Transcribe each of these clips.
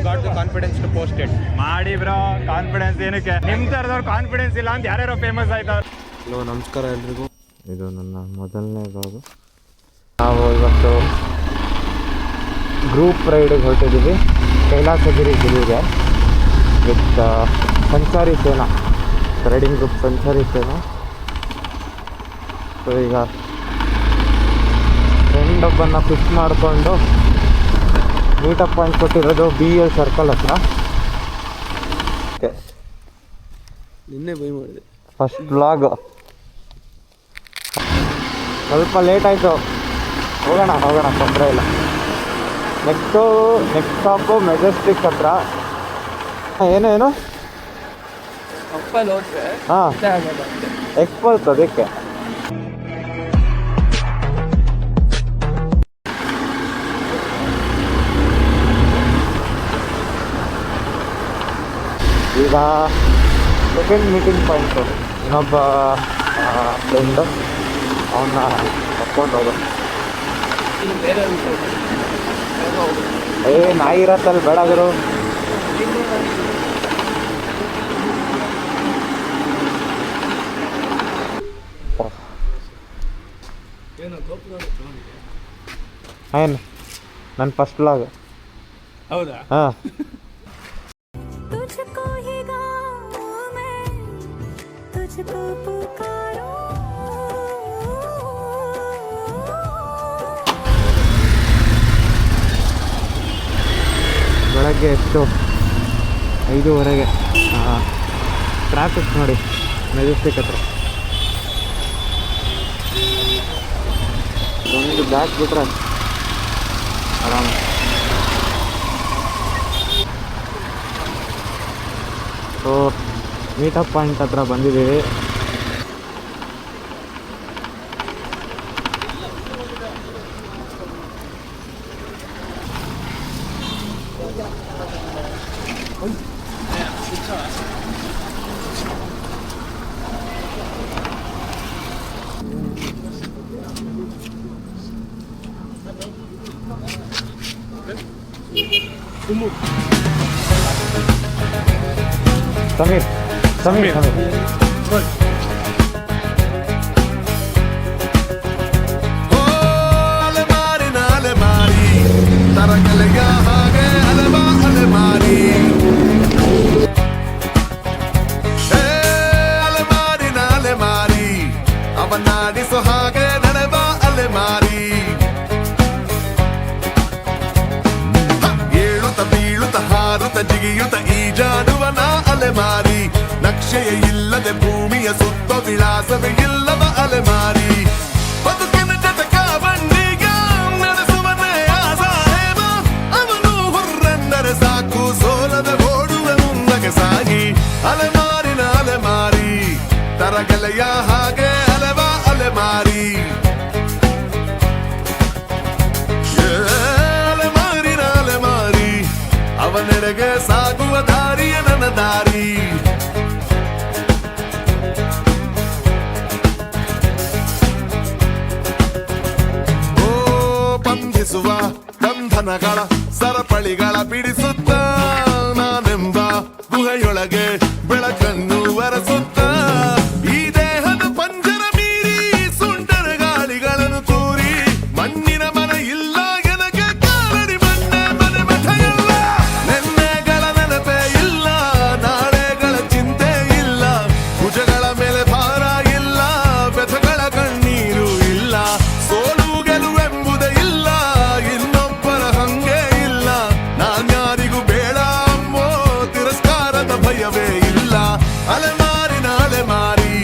Got the confidence to post it. ಮಾಡಿ bro, confidence ಏನಕ್ಕೆ? ನಿಮ್ಮ ಥರದವ್ರು ಕಾನ್ಫಿಡೆನ್ಸ್ ಇಲ್ಲ ಅಂತ ಯಾರ್ಯಾರೋ ಫೇಮಸ್ ಆಯ್ತವ್ರು. ಹಲೋ, ನಮಸ್ಕಾರ ಎಲ್ರಿಗೂ. ಇದು ನನ್ನ ಮೊದಲನೇ ಬ್ಲಾಗು. ನಾವು ಇವತ್ತು ಗ್ರೂಪ್ ರೈಡಿಗೆ ಹೊರಟಿದ್ದೀವಿ ಕೈಲಾಸಗಿರಿ ಗಿರಿಗೆ ವಿತ್ ಸಂಚಾರಿ ಸೇನಾ, ರೈಡಿಂಗ್ ಗ್ರೂಪ್ ಸಂಚಾರಿ ಸೇನಾ. ಸೊ ಈಗ ಫ್ರೆಂಡ್ ಒಬ್ಬನ್ನು ಪಿಕ್ ಮಾಡಿಕೊಂಡು ಮೀಟಪ್ ಪಾಯಿಂಟ್ ಕೊಟ್ಟಿರೋದು BL ಸರ್ಕಲ್ ಹತ್ರ. ನಿನ್ನೆ ಬೈ ಮಾಡಿದೆ ಫಸ್ಟ್ ಬ್ಲಾಗ್. ಸ್ವಲ್ಪ ಲೇಟ್ ಆಯಿತು, ಹೋಗೋಣ ತೊಂದರೆ ಇಲ್ಲ. ನೆಕ್ಸ್ಟ್ ಸ್ಟಾಪು ಮೆಜೆಸ್ಟಿಕ್ ಹತ್ರ. ಏನು ಹಾಂ, ಎಕ್ಸ್ಪಲ್ಸ್ ಅದಕ್ಕೆ. ಈಗ ಸೆಕೆಂಡ್ ಮೀಟಿಂಗ್ ಪಾಯಿಂಟು, ಇನ್ನೊಬ್ಬ ಫ್ರೆಂಡು, ಅವನ್ನ ಕರ್ಕೊಂಡು ಹೋಗೋದು. ನಾಯಿ ಇರತ್ತಲ್ಲಿ ಬೇಡಾದರು. ಏನು ನನ್ನ ಫಸ್ಟ್ ಬ್ಲಾಗ್. ಹೌದಾ? ಹಾಂ. ಬೆಳಗ್ಗೆ ಎಷ್ಟು 5:30. ಟ್ರಾಫಿಕ್ ನೋಡಿ ಮೆಜೆಸ್ಟಿಕ್ ಹತ್ರ. ಒಂದು ಬ್ಯಾಕ್ ಬಿಟ್ರೆ ಆರಾಮ. ಸೊ ಮೀಟಪ್ ಪಾಯಿಂಟ್ ಹತ್ರ ಬಂದಿದ್ದೀವಿ. ಸಮೀರ್ ತರಗಲೆಯ ಹಾಗೆ ಅಲೆಮಾರಿ ಅವನಾಡಿಸೋ ಹಾಗೆ ನಡೆವ ಅಲೆಮಾರಿ. ಏಳುತ್ತ ಬೀಳುತ್ತ ಹಾರುತ್ತ ಜಿಗಿಯುತ್ತ ಈಜಾಡುವನ ಅಲೆಮಾರಿ. ನಕ್ಷೆಯ ಇಲ್ಲದೆ ಭೂಮಿಯ ಸುತ್ತ ವಿಳಾಸವೇ ಇಲ್ಲವ ಅಲೆಮಾರಿ. ಬದುಕಿನ ಜಟಕ ಬಂಡಿಗ ನಡೆಸುವನೇ ಆಸಾಹೇಮ. ಅವನು ಹುರ್ರೆಂದರೆ ಸಾಕು, ಸೋಲದ ಓಡುವ ಮುನ್ನಗೆ ಸಾಗಿ. ಅಲೆಮಾರಿನ ಅಲೆಮಾರಿ, ತರಗೆಲೆಯ ಹಾಗೆ ಅಲೆವ ಅಲೆಮಾರಿ. ಅಲೆಮಾರಿನ ಅಲೆಮಾರಿ, ಅವನೆಡೆಗೆ ಸಾಗುವ ದಾರಿಯ ನನ್ನ ದಾರಿ. ಬಂಧಿಸುವ ಬಂಧನಗಳ ಸರಪಳಿಗಳ ಬಿಡಿಸುತ್ತ ನಾನೆಂಬ ಗುಹೆಯೊಳಗೆ ಬೆಳಕನ್ನು ಒರೆಸುತ್ತ. ಈ ದೇಹದ ಪಂಜರ ಮೀರಿ ಸುಂಟರ ಗಾಳಿಗಳನ್ನು ತೂರಿ. ಮಣ್ಣಿನ ಮನ ಇಲ್ಲ ಎನಗೆ ಕಾಲಡಿ ಮಣ್ಣೆ ಮನೆ ಮಠ ಇಲ್ಲ. ನೆನ್ನೆಗಳ ನೆನಪೇ ಇಲ್ಲ, ನಾಳೆಗಳ ಚಿಂತೆ ಇಲ್ಲ. ಭುಜಗಳ ಮೇಲೆ ಭಾರ ಇಲ್ಲ, ಬೆಥಗಳ ಕಣ್ಣೀರು ಇಲ್ಲ. ಸೋಲು ಗೆಲುವೆಂಬುದೇ ಇಲ್ಲ, ಇನ್ನೊಬ್ಬರ ಹಂಗೆ ಇಲ್ಲ. ನಾನ್ಯಾರಿಗೂ ಬೇಡ ಅಮ್ಮೋ ತಿರಸ್ಕಾರದ ಭಯವೇ ಇಲ್ಲ. ಅಲೆಮಾರಿನ ಅಲೆಮಾರಿ,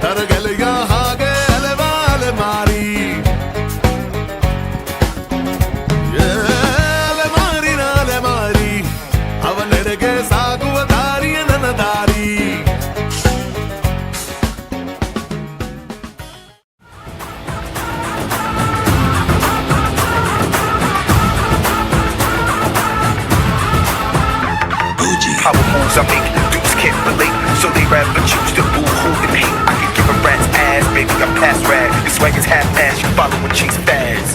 ತರಗೆಲೆಯ ಹಾಗೆ ಅಲೆವ ಅಲೆಮಾರಿ. ಅಲೆಮಾರಿನ ಅಲೆಮಾರಿ, ಅವನೆಡೆಗೆ ಸಾಗುವ ದಾರಿಯ ನನ್ನ ದಾರಿ. Power moves I make, dudes can't relate, so they rather choose to boo-hoo and hate. I can give a rat's ass, baby, I'm past rad. Your swag is half-ass, you following cheese fads.